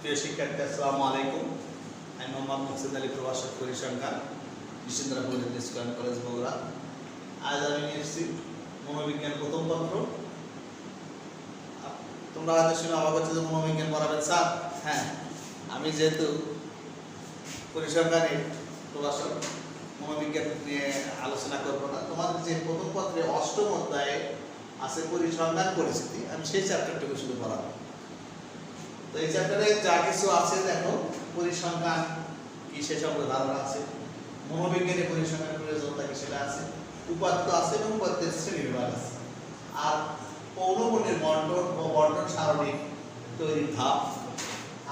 প্রিয় শিক্ষার্থী, আসসালামু আলাইকুম। আমি মোহাম্মদ মুকসিদ আলী, প্রভাষক পরিসংখ্যান, বিশ্বন্দ্রাপুর স্কুল অ্যান্ড কলেজ বগুড়া। আজ আমি নিয়ে এসেছি মনোবিজ্ঞান প্রথম পত্র। তোমরা হয়তো শুনে অবাক হচ্ছে যে মনোবিজ্ঞান পড়াবেন স্যার। হ্যাঁ, আমি যেহেতু পরিসংখ্যানের প্রভাষক, মনোবিজ্ঞান নিয়ে আলোচনা করবো না। তোমাদের যে প্রথম পত্রে অষ্টম অধ্যায়ে আছে পরিসংখ্যান পরিস্থিতি, আমি সেই চ্যাপ্টারটুকু শুধু পড়াবো। তো এই চ্যাপ্টারে যা কিছু আছে দেখো, পরিসংখ্যান কি সে সম্পর্কে ধারণা আছে, মনোবিজ্ঞানে পরিসংখ্যান প্রয়োজনীয়তা কি সেটা আছে, উপাত্ত আছে এবং উপাত্তের শ্রেণীবিভাগ আছে, আর পৌনঃপুন্যের বন্টন ও বন্টন সারণী তৈরির ধাপ,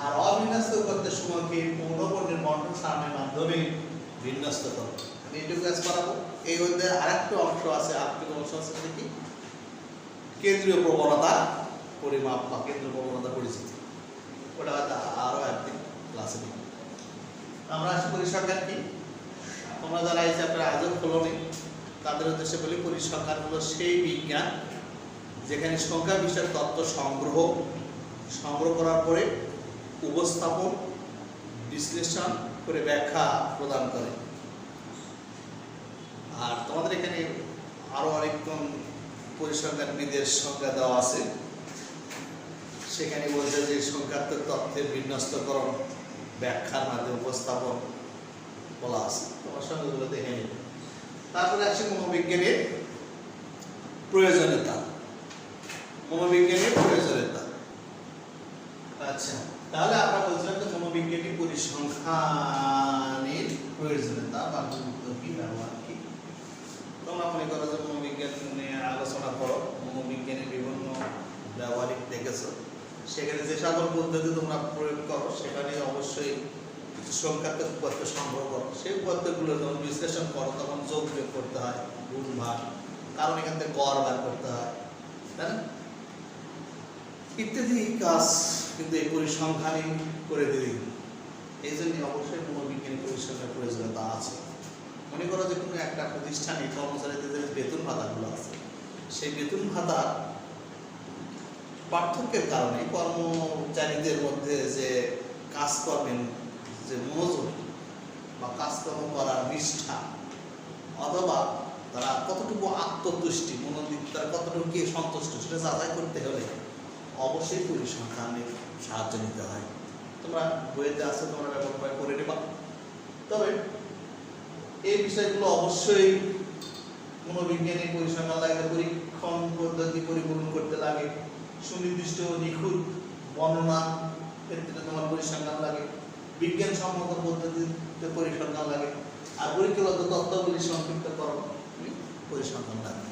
আর অবিন্যস্ত উপাত্তের সমূহকে পৌনঃপুন্যের বন্টন সারণীর মাধ্যমে বিন্যস্ত করো। আমি এইটুকু কাজ করাবো। এই অধ্যায়ে আরেকটা অংশ আছে, কি কেন্দ্রীয় প্রবণতা পরিমাপ বা কেন্দ্রীয় প্রবণতা পরিচিতি। ওটা হয়তো আরও একদিন ক্লাসে নিব। আমরা আসি পরিসংখ্যান কি। তোমরা যারা এই চ্যাপ্টার আজও খোলনি তাদের উদ্দেশ্যে বলি, পরিসংখ্যান হলো সেই বিজ্ঞান যেখানে সংখ্যা বিষয়ক তথ্য সংগ্রহ করার পরে উপস্থাপন, বিশ্লেষণ করে ব্যাখ্যা প্রদান করে। আর তোমাদের এখানে আরও অনেকক্ষণ পরিসংখ্যানবিদের সংজ্ঞা দেওয়া আছে। সেখানে বলছে যে সংখ্যাত্মক তথ্যের বিন্যস্তকরণ, ব্যাখ্যার মাধ্যমে উপস্থাপন বলা আছে। তোমার সংজ্ঞাগুলো দেখে নিবে। তারপরে আসছে মনোবিজ্ঞানের প্রয়োজনীয়তা। আচ্ছা, তাহলে আমরা বলছিলাম যে মনোবিজ্ঞানী পরিসংখ্যানের প্রয়োজনীয়তা বা গুরুত্ব কি, ব্যবহার কি। তোমরা মনে করো যে মনোবিজ্ঞান নিয়ে আলোচনা করো, মনোবিজ্ঞানের বিভিন্ন ব্যবহারিক দেখেছো, সেখানে যে সকল পদ্ধতি তোমরা প্রয়োগ করো সেখানে অবশ্যই কিছু সংখ্যাত্মক উপাত্ত সংগ্রহ করো। সেই উপাত্তগুলো যখন বিশ্লেষণ করো তখন যোগ বিয়োগ করতে হয়, গুণ ভাগ, কারণ এখান থেকে গড় বার করতে হয়, তাই না? ইত্যাদি কাজ কিন্তু এই পরিসংখ্যানই করে দিলেন। এই জন্য অবশ্যই মনোবিজ্ঞানী পরিসংখ্যানের প্রয়োজনীয়তা আছে। মনে করো যে কোনো একটা প্রতিষ্ঠানে কর্মচারীদের যে বেতন ভাতাগুলো আছে, সেই বেতন ভাতা পার্থক্যের কারণে কর্মচারীদের মধ্যে যে কাজকর্মের যে মনোযোগ বা কাজকর্ম করার নিষ্ঠা, অথবা তারা কতটুকু আত্মতুষ্টি, মনোদিক তারা কতটুকু কি সন্তুষ্ট, সেটা যাচাই করতে হলে অবশ্যই পরিসংখ্যানের সাহায্য নিতে হয়। তোমরা বইতে আসো, তোমরা ব্যাপার করে নেবা। তবে এই বিষয়গুলো অবশ্যই মনোবিজ্ঞানী পরিসংখ্যান লাগে, পরীক্ষণ পদ্ধতি পরিপূরণ করতে লাগে, সুনির্দিষ্ট নিখুঁত বর্ণনা ক্ষেত্রে তোমার পরিসংখ্যান লাগে, বিজ্ঞানসম্মত পদ্ধতিতে পরিসংখ্যান লাগে, আর পরীক্ষাগত তথ্যগুলি সংক্ষিপ্তকরণ পরিসংখ্যান লাগে।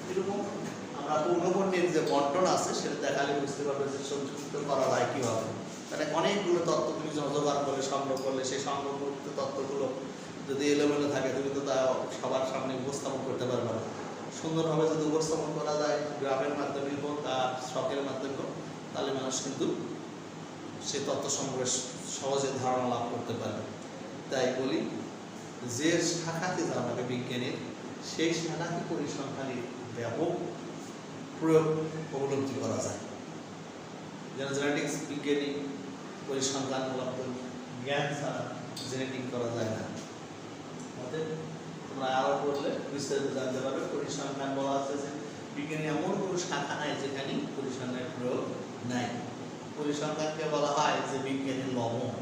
এরকম আমরা পৌনঃপুন্যের যে বন্টন আছে সেটা দেখালে বুঝতে পারবে যে সংযুক্ত করা যায় কীভাবে। মানে অনেকগুলো তথ্য তুমি জোগাড় করলে, সংগ্রহ করলে, সেই সংগ্রহকৃত তথ্যগুলো যদি এলোমেলো থাকে তুমি তো তা সবার সামনে উপস্থাপন করতে পারবে না। সুন্দরভাবে যদি উপস্থাপন করা যায় গ্রামের মাধ্যমে হোক আর শখের মাধ্যমে হোক, তাহলে মানুষ কিন্তু সে তথ্য সম্পর্কে সহজে ধারণা লাভ করতে পারবে। তাই বলি, যে শাখাতে যাবে বিজ্ঞানের, সেই শাখাকে পরিসংখ্যানের ব্যাপক প্রয়োগ উপলব্ধি করা যায়। যেন জেনেটিক্স বিজ্ঞানী পরিসংখ্যান জ্ঞান ছাড়া জেনেটিক করা যায় না। তোমরা আরো পড়লে বিস্তারিত জানতে পারবে। পরিসংখ্যান বলা আছে যে বিজ্ঞানী এমন কোনো শাখা নাই যেখানে পরিসংখ্যানের প্রয়োগ নাই। পরিসংখ্যানকে বলা হয় যে বিজ্ঞানের লবণ।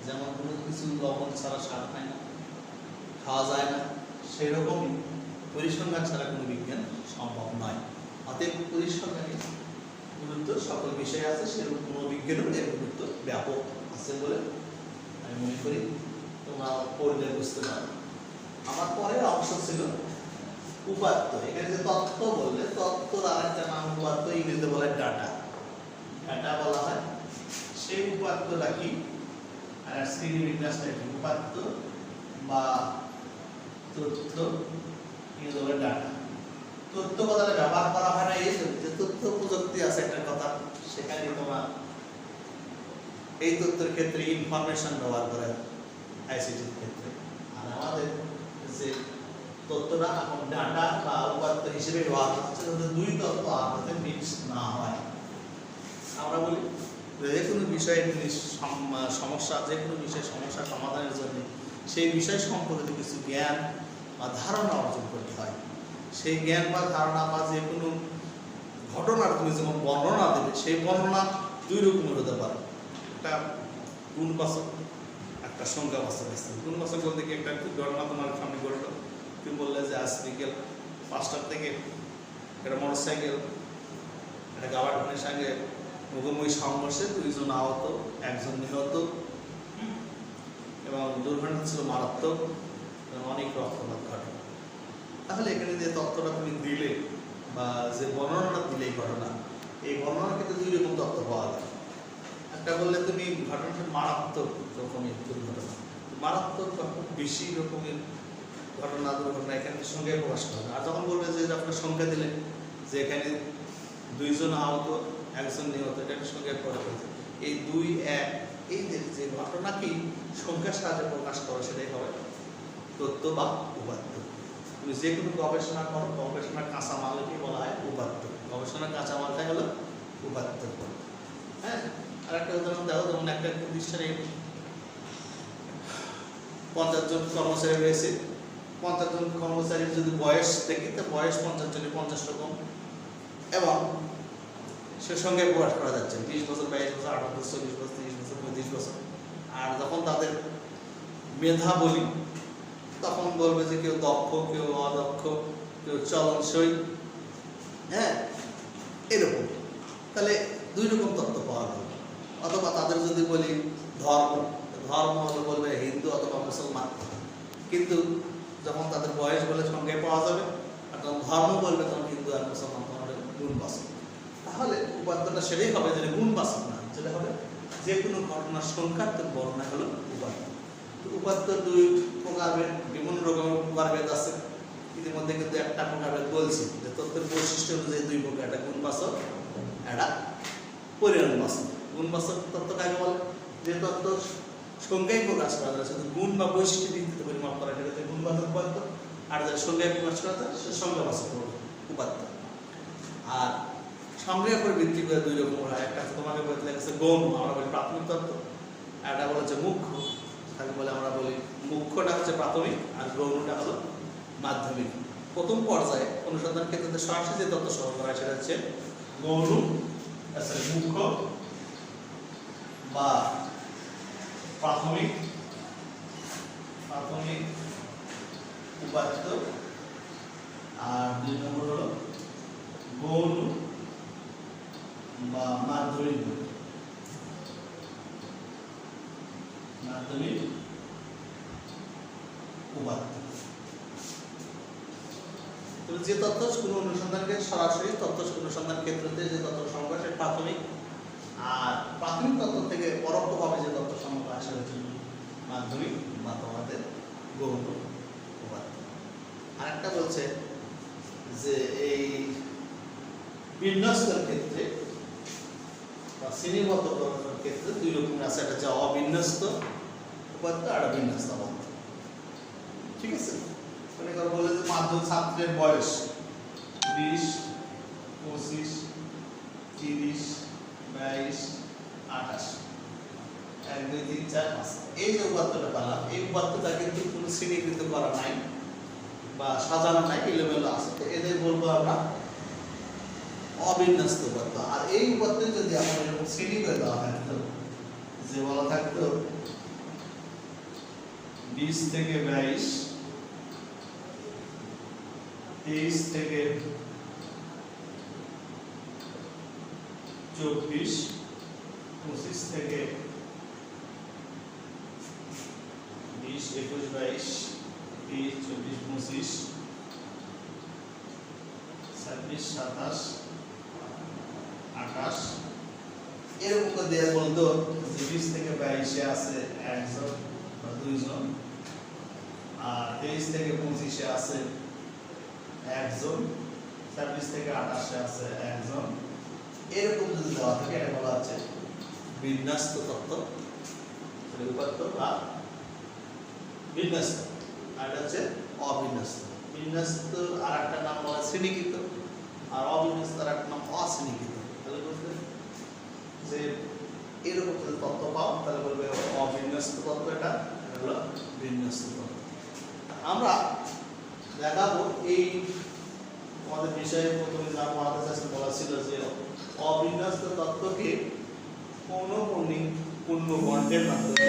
যেমন কোনো কিছু লবণ ছাড়া স্বাদ হয় না, খাওয়া যায় না, সেরকমই পরিসংখ্যান ছাড়া কোনো বিজ্ঞান সম্ভব নয়। অতএব পরিসংখ্যানের গুরুত্ব সকল বিষয়ে আছে, সেরকম মনোবিজ্ঞানেও এর গুরুত্ব ব্যাপক আছে বলে আমি মনে করি। তোমরা পড়লে বুঝতে পারো। আমার পরের অংশ ছিল উপাত্ত। এখানে যে তথ্য বললে, তথ্যর আরেকটা নাম উপাত্ত, ইংরেজিতে বলে ডাটা। ডাটা বলা হয়। সেই উপাত্তটা কি আর শ্রেণীবিন্যাসটা কি? উপাত্ত বা তথ্য, ইংরেজি বলে ডাটা। তথ্য কথাটা ব্যবহার করা হয় না এই যে তথ্য প্রযুক্তি আছে একটা কথা, সেখানে তোমার এই তথ্যের ক্ষেত্রে ইনফরমেশন ব্যবহার করে আইসিটির ক্ষেত্রে। আর আমাদের যে তত্ত্বটা এখন ডাটা বা উপাত্ত হিসেবে ব্যবহার হচ্ছে যাতে দুই তত্ত্ব আপনাতে মিক্স না হয়। আমরা বলি যে কোনো বিষয়ে সমস্যা, যে কোনো বিষয়ে সমস্যা সমাধানের জন্য সেই বিষয় সম্পর্কিত কিছু জ্ঞান বা ধারণা অর্জন করতে হয়। সেই জ্ঞান বা ধারণা বা যে কোনো ঘটনার তুমি যেমন বর্ণনা দেবে, সেই বর্ণনা দুই রকমের হতে পারে। একটা গুণবাচক, একটা সংজ্ঞাবাচক। গুণবাচক বলতে কি, একটা ঘটনা তোমার সামনে ঘটলো, তুমি বললে যে আজ বিকেল 5টার থেকে একটা মোটরসাইকেল একটা গাবারখানের সঙ্গে মুখোমুখি সংঘর্ষে 2 জন আহত, 1 জন নিহত এবং দুর্ঘটনা ছিল মারাত্মক এবং অনেক রক্তপাত ঘটে। তাহলে এখানে যে তথ্যটা তুমি দিলে বা যে বর্ণনাটা দিলে এই ঘটনা, এই বর্ণনার ক্ষেত্রে দুই রকম তথ্য পাওয়া যায়। একটা বললে তুমি ঘটনাটা মারাত্মক রকমের দুর্ঘটনা, মারাত্মক বা খুব বেশি রকমের ঘটনা দুর্ঘটনা এখানে সংখ্যায় প্রকাশ করা। আর যখন বলবে যে আপনার সংখ্যা দিলে যে এখানে 2 জন আহত, 1 জন নিহত, এটা একটা সংখ্যায় প্রকাশ করেছে। এই 2, 1 এই যে ঘটনা কি সংখ্যার সাহায্যে প্রকাশ করো, সেটাই হবে তত্ত্ব বা উপাত্ত। তুমি যে কোনো গবেষণা করো, গবেষণার কাঁচামালকে বলা হয় উপাত্ত। গবেষণার কাঁচামালটাই হলো উপাত্ত। হ্যাঁ, আর একটা উদাহরণ দেখো, যেমন একটা প্রতিষ্ঠানে 50 জন কর্মচারী রয়েছে। 50 জন কর্মচারীর যদি বয়স দেখি, তো বয়স 50 জনের 50 রকম এবং সে সঙ্গে প্রকাশ করা যাচ্ছে 20 বছর, 22 বছর, 18 বছর, 40 বছর, 30 বছর, 35 বছর। আর যখন তাদের মেধা বলি, তখন বলবে যে কেউ দক্ষ, কেউ অদক্ষ, কেউ চলনসই, হ্যাঁ, এরকম। তাহলে দুই রকম তথ্য পাওয়া গেল। অথবা তাদের যদি বলি ধর্ম, ধর্ম হলে বলবে হিন্দু অথবা মুসলমান, কিন্তু যখন তাদের বয়স বলে সংখ্যায় পাওয়া যাবে, আর যখন ধর্ম বলবে তখন হিন্দু আর মুসলমান, তখন হবে গুণবাচক। তাহলে উপাত্তটা সেটাই হবে যেটা গুণবাচক না, যেটা হবে যে কোনো ঘটনার সংখ্যাত্মক বর্ণনা হলো উপাত্ত। উপাত্ত দুই প্রকারভেদ, বিভিন্ন রকমের প্রকারভেদ আছে। ইতিমধ্যে কিন্তু একটা প্রকারভেদ বলছি যে তথ্যের বৈশিষ্ট্য অনুযায়ী দুই প্রকার, একটা গুণবাচক, একটা পরিমাণবাচক। গুণবাচক তথ্য কাকে বলে? যে তথ্য সংখ্যায় প্রকাশ করা যায়, শুধু গুণ বা বৈশিষ্ট্য ভিত্তিতে পরিমাপ করা, সেটা হচ্ছে গুণবাচক উপাত্ত। আর যারা সংখ্যায় প্রকাশ করা যায় সে সংখ্যাবাচক উপাত্ত। আর সংখ্যার উপর ভিত্তি করে দুই রকম হয়। একটা তোমাকে বলতে লাগছে গৌণ, আমরা বলি প্রাথমিক তত্ত্ব। আর একটা বলেছে মুখ্য, তাকে বলে আমরা বলি মুখ্যটা হচ্ছে প্রাথমিক আর গৌণটা হলো মাধ্যমিক। প্রথম পর্যায়ে অনুসন্ধান ক্ষেত্রে সরাসরি যে তথ্য সংগ্রহ করা হয় সেটা হচ্ছে গৌণ, মুখ্য বা প্রাথমিক উপাত্ত। আর 2 নম্বর হলো গৌণ বা মাধ্যমিক উপাত্ত। যে তথ্য কোনো অনুসন্ধানকে সরাসরি তথ্য অনুসন্ধান ক্ষেত্রতে যে তথ্য সংগ্রহ সেটা প্রাথমিক, আর প্রাথমিক তথ্য থেকে পরোক্ষভাবে যে তথ্য সংগ্রহ আসে হচ্ছে মাধ্যমিক বা তোমাদের গৌণ উপাত্ত। আরেকটা বলছে যে এই বিন্যস্তের ক্ষেত্রে বা শ্রেণীবদ্ধ করার ক্ষেত্রে দুই রকমের আছে, একটা হচ্ছে অবিন্যস্ত উপাত্ত আর বিন্যস্ত উপাত্ত। ঠিক আছে, মনে করো বলে যে 5 জন ছাত্রের বয়স 20, 25, 30, 22, 28, 1, 2, 3, 4, 5। এই যে উপাত্তটা পেলাম, এই উপাত্তটা কিন্তু কোনো শ্রেণীকৃত করা নাই বা সাজানো নাই, এলোমেলো আছে। তো এদের বলবো আমরা অবিন্যস্ত উপাত্ত। আর এই উপাত্ত যদি আমরা এরকম শ্রেণী করে দেওয়া হয়, যে বলা থাকতো 20 থেকে 22, 23 থেকে 24, 25 থেকে 20, 21, 22, 23, 24, 25, 26, 27, 28 এরকম দেয়া বলতো যে 20 থেকে 22 আছে 1 জন বা 2 জন, আর 23 থেকে 25 আছে 1 জন, 26 থেকে 28 আছে 1 জন। এরকম যদি দেওয়া থাকে এটা বলা হচ্ছে বিন্যস্ত তত্ত্ব, উপাত্ত বা বিন্যস্ত। আর এটা হচ্ছে অবিন্যস্ত। বিন্যস্ত আর একটা নাম বলা শ্রেণীকৃত, আর অবিন্যস্ত আর একটা নাম অশ্রেণীকৃত। তাহলে বলতে যে এরকম যদি তত্ত্ব পাও তাহলে বলবে অবিন্যস্ত তত্ত্ব, এটা হলো বিন্যস্ত তত্ত্ব। আমরা দেখাবো এই আমাদের বিষয়ে প্রথমে যা পড়াতে চাচ্ছি বলা ছিল যে অবিন্যস্ত তত্ত্বকে পূর্ণ বন্ডের মাধ্যমে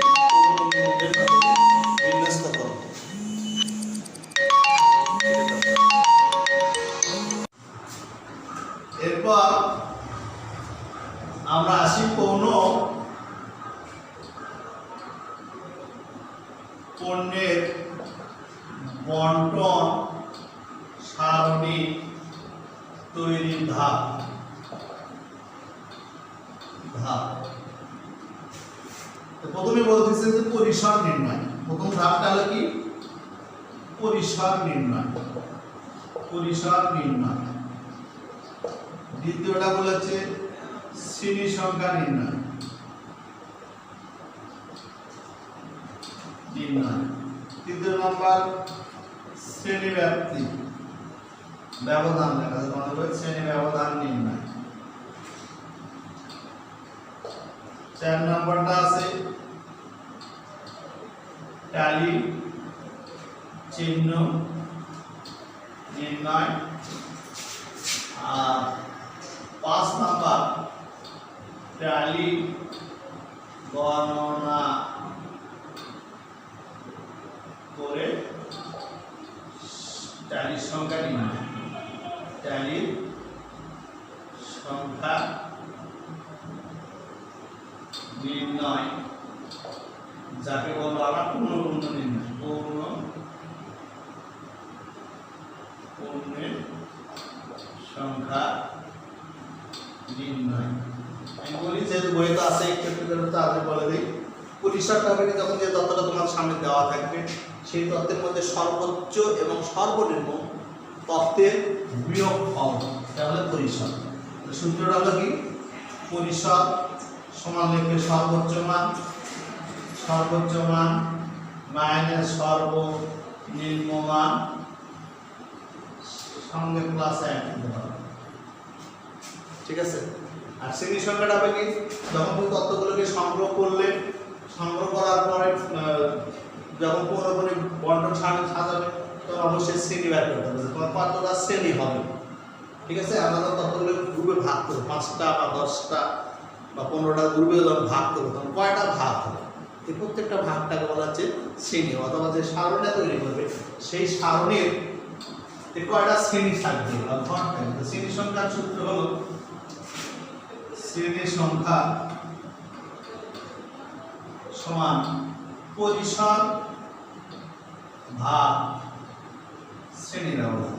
বিন্যস্ত করো। এরপর আমরা আসি পণ্যের বন্টন সারণী তৈরির ধাপ। প্রথমে বলতেছে যে পরিসর নির্ণয়। প্রথম ধাপটা হলো কি? পরিসর নির্ণয়। দ্বিতীয়টা বলেছে শ্রেণী সংখ্যা নির্ণয়। তৃতীয় নম্বর শ্রেণী ব্যাপ্তি ব্যবধান লেখা আছে, তোমাদের বই শ্রেণী ব্যবধান নির্ণয়। 4 নম্বরটা আছে ট্যালি চিহ্ন নির্ণয়। আর 5 নম্বর ট্যালি গণনা করে ট্যালির সংখ্যা নির্ণয়। ট্যালির সংখ্যা নির্ণয় যাকে বলবো আমরা পূর্ণ নির্ণয়। পূর্ণের সংখ্যা নির্ণয়। আমি বলি যেহেতু বইতে আছে একটু তাদের বলে দিই। পরিসর টপিকে যখন যে তথ্যটা তোমার সামনে দেওয়া থাকবে সেই তথ্যের মধ্যে সর্বোচ্চ এবং সর্বনিম্ন তথ্যের বিয়োগফল তাহলে পরিসর। সূত্রটা হলো কি? পরিসর সমান লিখবে সর্বোচ্চ মান মাইনাস সর্বনিম্ন মান সঙ্গে প্লাস 1 দিতে হবে। ঠিক আছে? আর শ্রেণী সংখ্যাটা হবে কি? যখন তুমি তথ্যগুলোকে সংগ্রহ করার পরে যখন পুরোপুরি বন্টন সাজাবে তখন অবশ্যই শ্রেণী বের করতে হবে। তোমার কতটা শ্রেণী হবে। ঠিক আছে? আমরা তথ্যগুলো গ্রুপে ভাগ করবো, 5টা বা 10টা বা 15টা গ্রুপে যখন ভাগ করবো তখন কয়টা ভাগ হবে? এই প্রত্যেকটা ভাগটাকে বলা হচ্ছে শ্রেণী, অথবা যে সারণী তৈরি করবে সেই সারণীর কয়টা শ্রেণী থাকবে বা ঘর থাকবে। শ্রেণী সংখ্যার সূত্র হলো শ্রেণী সংখ্যা সমান পরিসর ভাগ শ্রেণী ব্যবধান।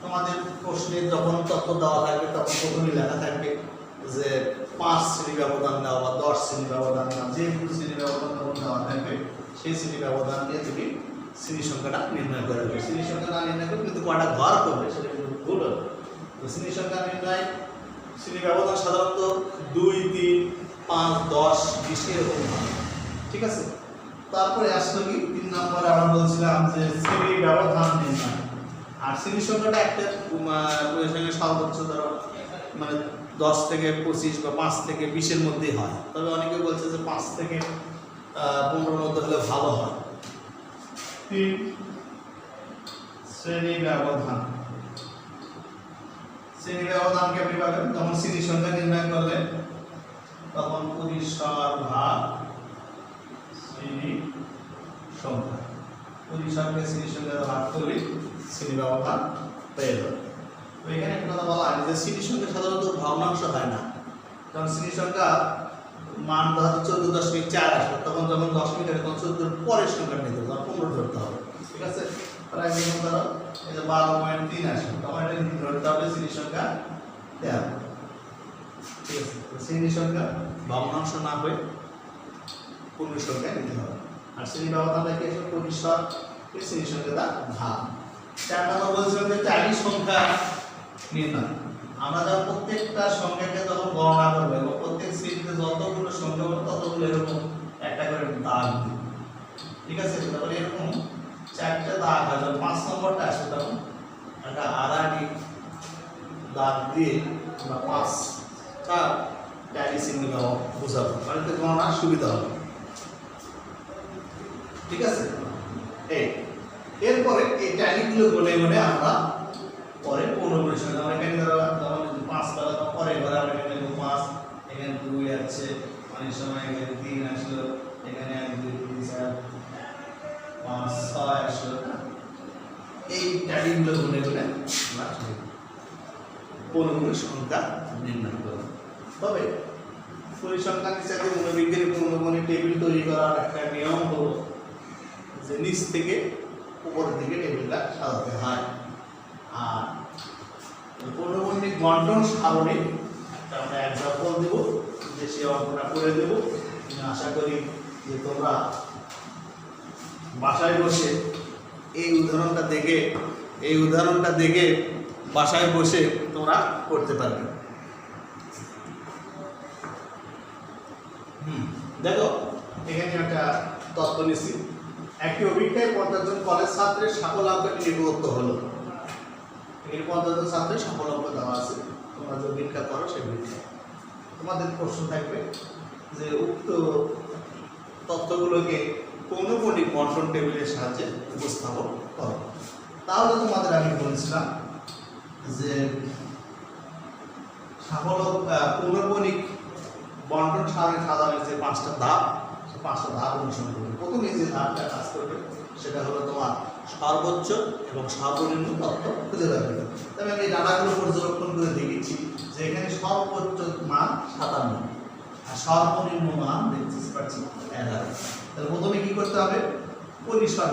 তোমাদের প্রশ্নে যখন তথ্য দেওয়া থাকবে তখন প্রথমে লেখা থাকবে যে 5 শ্রেণী ব্যবধান দাও বা 10 শ্রেণী ব্যবধান দাও। যে শ্রেণী ব্যবধান তখন দেওয়া থাকবে সেই শ্রেণী ব্যবধান দিয়ে তুমি শ্রেণী সংখ্যাটা নির্ণয় করে দেবে। শ্রেণী সংখ্যাটা নির্ণয় করে কিন্তু কয়টা ঘর করবে সেটা কিন্তু ভুল হবে। শ্রেণী সংখ্যা নির্ণয় শ্রেণী ব্যবধান সাধারণত 2, 3, 5, 10, 20 এরকম হয়। ঠিক আছে? তারপরে আসলো কি 3 নম্বরে আমরা বলছিলাম যে শ্রেণী ব্যবধান নির্ণয়। আর শ্রেণী সংখ্যাটা একটা সঙ্গে সর্বোচ্চ ধরো মানে 10 থেকে 25 বা 5 থেকে 20 এর মধ্যেই হয়। তবে অনেকে বলছে যে 5 থেকে 15 মধ্যে হলে ভালো হয়। 3 শ্রেণী ব্যবধান। শ্রেণী ব্যবধান কেমন পাবেন? তখন শ্রেণী সংখ্যা নির্ণয় করলে তখন পরিসর ভাগ শ্রেণী সংখ্যা। পরিসরকে শ্রেণী সংখ্যা ভাগ করলে শ্রেণী ব্যবধান পেয়ে যাবে। তো এখানে একটা কথা বলা হয় যে শ্রেণী সংখ্যা সাধারণত ভগ্নাংশ হয় না। কারণ শ্রেণী সংখ্যা মান 14.4 আসবে, তখন যখন দশমিক আসবে তখন 14 পরের সংখ্যা নিতে হবে, তখন 15 ধরতে হবে। ঠিক আছে? প্রায় যেমন ধরো এই যে 12.3 আসবে, তখন এটা ধরতে হবে শ্রেণী সংখ্যা 13। ঠিক আছে? শ্রেণী সংখ্যা ভগ্নাংশ না হয়ে পূর্ণ সংখ্যা নিতে হবে। আর শ্রেণী ব্যবধানটা কি আসলে পরিসর শ্রেণী সংখ্যাটা ভাগ। 4 নম্বর বলছিলাম যে ট্যালি সংখ্যা নির্ণয়। আমরা যখন প্রত্যেকটা সংখ্যাকে যখন গণনা করবো এবং প্রত্যেক শ্রেণীতে যতগুলো সংখ্যা হবে ততগুলো এরকম একটা করে দাগ দিই, ঠিক আছে। তারপরে এরকম 4টে দাগ হয়, যখন 5 নম্বরটা আসবে তখন একটা আড়াআড়ি দাগ দিয়ে আমরা 5টা ট্যালি চিহ্ন বোঝাবো, তাহলে গণনার সুবিধা হবে, ঠিক আছে। এরপরে এই ট্যালিগুলো গনে গনে আমরা পরে পুনঃপরিশোধ, আমরা এখানে ধরো 5 পেলাম, পরে এবারে আমরা এখানে 5, এখানে 2 আছে, অনেক সময় এখানে 3 আসলো, এখানে 1 2 3 4 5 6 আসলো। এই ট্যালিগুলো গনে গনে আমরা পুনঃপরিসংখ্যা নির্ণয় করব। তবে পরিসংখ্যান হিসাবে মনোবিজ্ঞানী পুনঃমনি টেবিল তৈরি করার একটা নিয়ম হলো যে নিচ থেকে উপরের দিকে টেবিলটা সাজাতে হয়। আর পুনঃমৌলিক বন্টন সারণী একটা আমরা এক্সাম্পল দেব, যে সেই অঙ্কটা করে দেব। আমি আশা করি যে তোমরা বাসায় বসে এই উদাহরণটা দেখে বাসায় বসে তোমরা করতে পারবে। দেখো এখানে একটা তথ্য নিচ্ছি, একটি অভিজ্ঞায় 50 জন কলেজ ছাত্রের সাফল্য নির্ভরত হলো। এখানে 50 জন ছাত্রের সাফল্য দেওয়া আছে, তোমরা যে ব্যাখ্যা করো সেই ব্যাখ্যা। তোমাদের প্রশ্ন থাকবে যে উক্ত তথ্যগুলোকে পৌনঃপুনিক বন্টন টেবিলের সাহায্যে উপস্থাপন করো। তাহলে তোমাদের আমি বলেছিলাম যে পৌনঃপুনিক বন্টন সারণী সাজানোর যে 5টা ধাপ, সেই 5টা ধাপ অনুসরণ করবে। প্রথমে যে ধাপটা কাজ করবে সেটা হলো তোমার সর্বোচ্চ এবং সর্বনিম্ন তথ্য খুঁজে বের করবে। তবে আমি এই ডাটাগুলো পর্যবেক্ষণ করে দেখেছি যে এখানে সর্বোচ্চ মান 57 আর সর্বনিম্ন মান দেখতে পাচ্ছি 11। তাহলে প্রথমে কি করতে হবে? পরিসর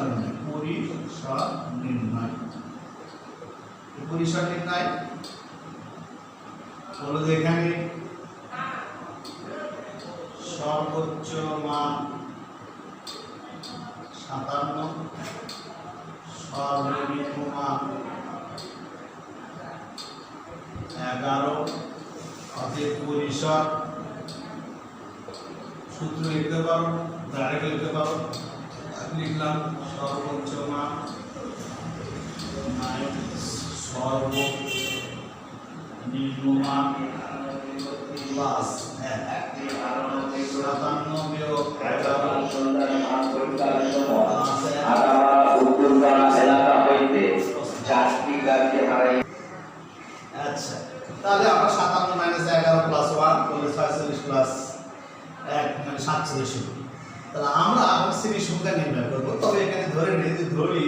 নির্ণয় হলো যে এখানে সর্বোচ্চ মান 57, সর্বনিম্ন মান 11। অতএব পরিসর সূত্র লিখতে পারো, ডাইরেক্ট লিখতে পারো। লিখলাম সর্বোচ্চ মান সর্বনিম্ন মান প্লাস 57 আচ্ছা, তাহলে আমরা 57 মাইনাস 11 প্লাস 1 করলে 46 প্লাস 1 মানে 47। তাহলে আমরা শ্রেণীর সংখ্যা নির্ণয় করব। তবে এখানে ধরে নিই যে ধরি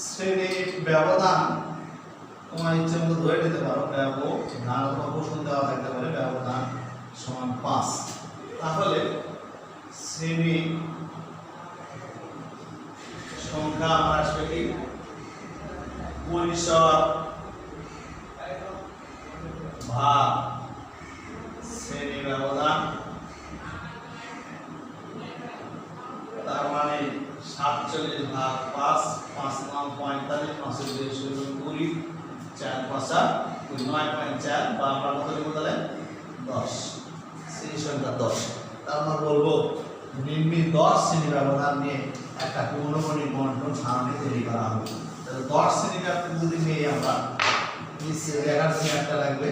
শ্রেণীর ব্যবধান, তোমার ইচ্ছে মতো ধরে নিতে পারো ব্যবধান, অথবা প্রশ্ন দেওয়া থাকতে পারে ব্যবধান সমান 5। তাহলে শ্রেণী সংখ্যা আমার আসবে কি পরিসর ভাগ শ্রেণী ব্যবধান, তার মানে 47 ভাগ 5, 5 9 45, 5 2 16 20, 4 5 9.4 বা আমরা কত লিখব তাহলে 10। শ্রেণী সংখ্যা 10। তার মানে বলবো নিম্নে 10 শ্রেণী ব্যবধান নিয়ে একটা পৌনঃপুনিক বন্টন সারণী তৈরি করা হবে। তাহলে 10 শ্রেণী ব্যবধান যদি নিয়ে আমরা নিচে লেখার একটা লাগবে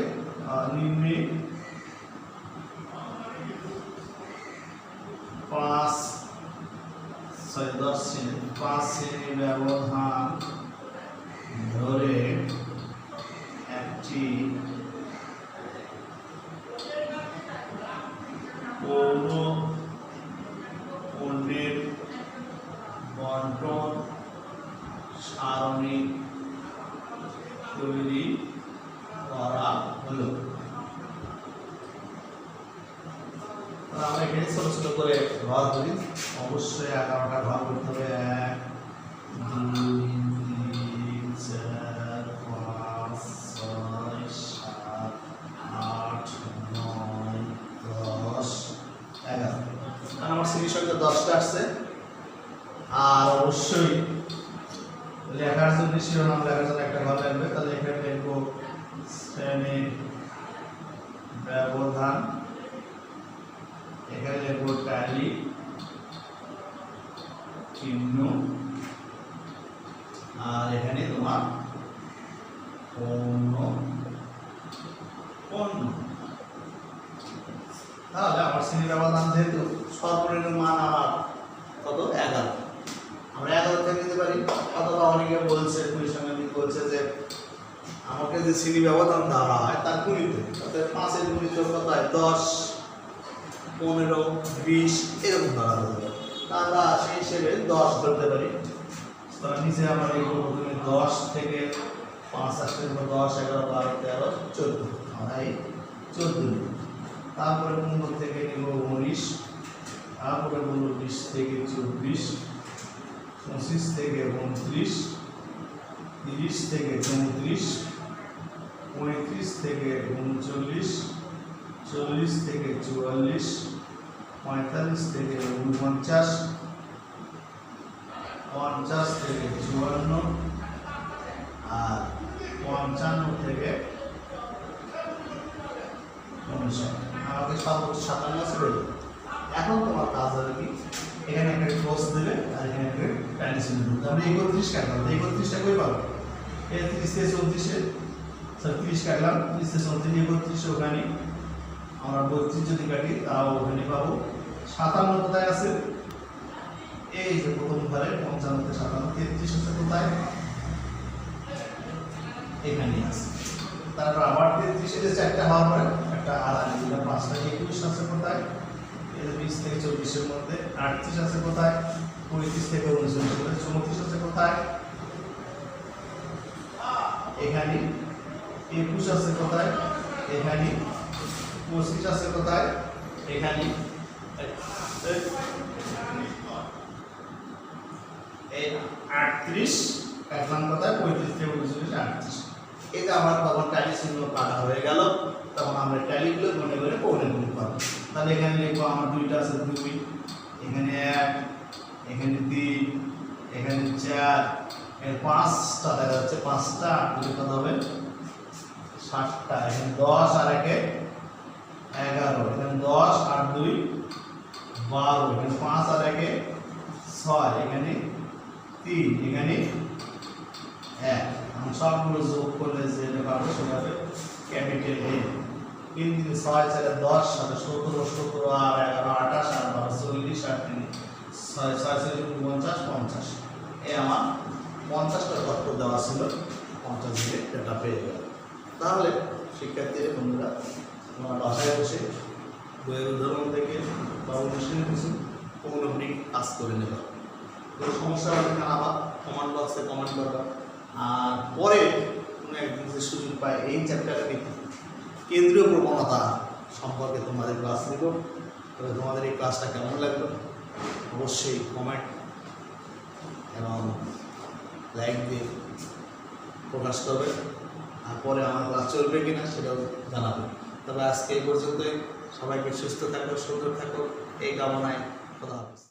নিম্নে 5 শ্রেণী ব্যবধান ধরে একটি পৌনঃপুনিক বন্টন সারণী তৈরি করা হলো। আমরা এখানে ছোট ছোট করে ঘর করি, অবশ্যই 11টা ঘর করতে হবে। 1 2 3 4 5 6 7 8 9 10 11। আমার শ্রেণী সংখ্যা 10টা আসছে। আর অবশ্যই লেখার জন্য শিরোনাম লেখার জন্য একটা ঘর লাগবে। তাহলে এখানে লিখবো শ্রেণী ব্যবধান, এখানে লিখবো ট্যালি চিহ্ন, আর এখানে তোমার পণ্য। তাহলে আমার শ্রেণী ব্যবধান যেহেতু সর্বনিম্ন মান আমার কত 11, আমরা 11 থেকে নিতে পারি। অথবা অনেকে বলছে বলছে যে আমাকে যে শ্রেণী ব্যবধান দেওয়া হয় তার গুণিত, অর্থাৎ 5-এর গুণিত কত হয় 10, 15, 20 এরকম ধরা হবে। তা আমরা সেই হিসেবে 10 ধরতে পারি। তাহলে নিচে আমরা লিখব প্রথমে 10 থেকে 5 আসতে 10, 11, 12, 13, 14, আমরা এই 14 নিব। তারপরে 15 থেকে নিব 19, তারপরে বলব 20 থেকে 24, 25 থেকে 29, 30 থেকে 34, 35 থেকে 39, 40 থেকে 44, 45 থেকে 49, 50 থেকে 54, আর 55 থেকে 59। আমাকে সর্বোচ্চ 57 আছে বলে। এখন তোমার কাজ হবে কি, এখানে একটা ক্রস দিলে আর এখানে একটা ট্রানজিশন দিতে হবে। 31 কাটলাম, 31টা কই পাবো? 30 থেকে 34, 30 কাটলাম, 30 থেকে 34, 31 ওখানে। আমরা 32 যদি কাটি তাও ওখানে পাবো। 57 কোথায় আছে? এই যে প্রথম ঘরে 55 থেকে 57, 33 আছে কোথায়? এখানে আছে। তারপর আবার 33 এর 4টা হওয়ার পরে একটা আড়াই দিলাম, 5টা 21 আছে কোথায়? এই যে 20 থেকে 24 এর মধ্যে 38 আছে কোথায়? 35 থেকে 39 এর মধ্যে 34 আছে কোথায়? এখানে 21 আছে কোথায়? এখানে 25 আছে কোথায়? এখানে এই 38 কাটলাম কোথায়? 35 থেকে 39, 38। এটা আমার তখন ট্যালি চিহ্ন কাটা হয়ে গেল। তখন আমরা ট্যালিগুলো মনে করে পৌনে পাবো। তাহলে এখানে লিখবো আমার 2টা আছে 2, এখানে 1, এখানে 3, এখানে 4, এখানে 5টা দেখা যাচ্ছে, 5টা 8 কত হবে? 7টা। এখানে 10 আর 1 11, এখানে 10 আর 2 12, এখানে 5 আর 1 6, এখানে 3, এখানে 1। আমি সবগুলো যোগ করলে যেটা পাবো সেটা হবে ক্যাপিটাল এ। 3 3 6 4 10, 17 17 আর 11 28 আর 12 40 আর 3 6 6 50 50। এই আমার 50টা তথ্য দেওয়া ছিল, 50 দিয়ে এটা পেয়ে গেল। তাহলে শিক্ষার্থী বন্ধুরা তোমরা বাসায় বসে বইয়ের উদাহরণ থেকে বা অনুশীলন কিছু পৌনঃপুনিক কাজ করে নেবে। কোনো সমস্যা হলে আবার কমেন্ট বক্সে কমেন্ট করবা। আর পরে কোনো একদিন যে সুযোগ পায় এই চ্যাপ্টারে কেন্দ্রীয় প্রবণতা সম্পর্কে তোমাদের ক্লাস নিব। তবে তোমাদের এই ক্লাসটা কেমন লাগলো অবশ্যই কমেন্ট এবং লাইক দিয়ে প্রকাশ করবে। আর পরে আমার ক্লাস চলবে কিনা সেটাও জানাবে। তবে আজকে এই পর্যন্তই। সবাইকে সুস্থ থাকো, সুন্দর থাকো এই কামনায়। খোদা হাফেজ।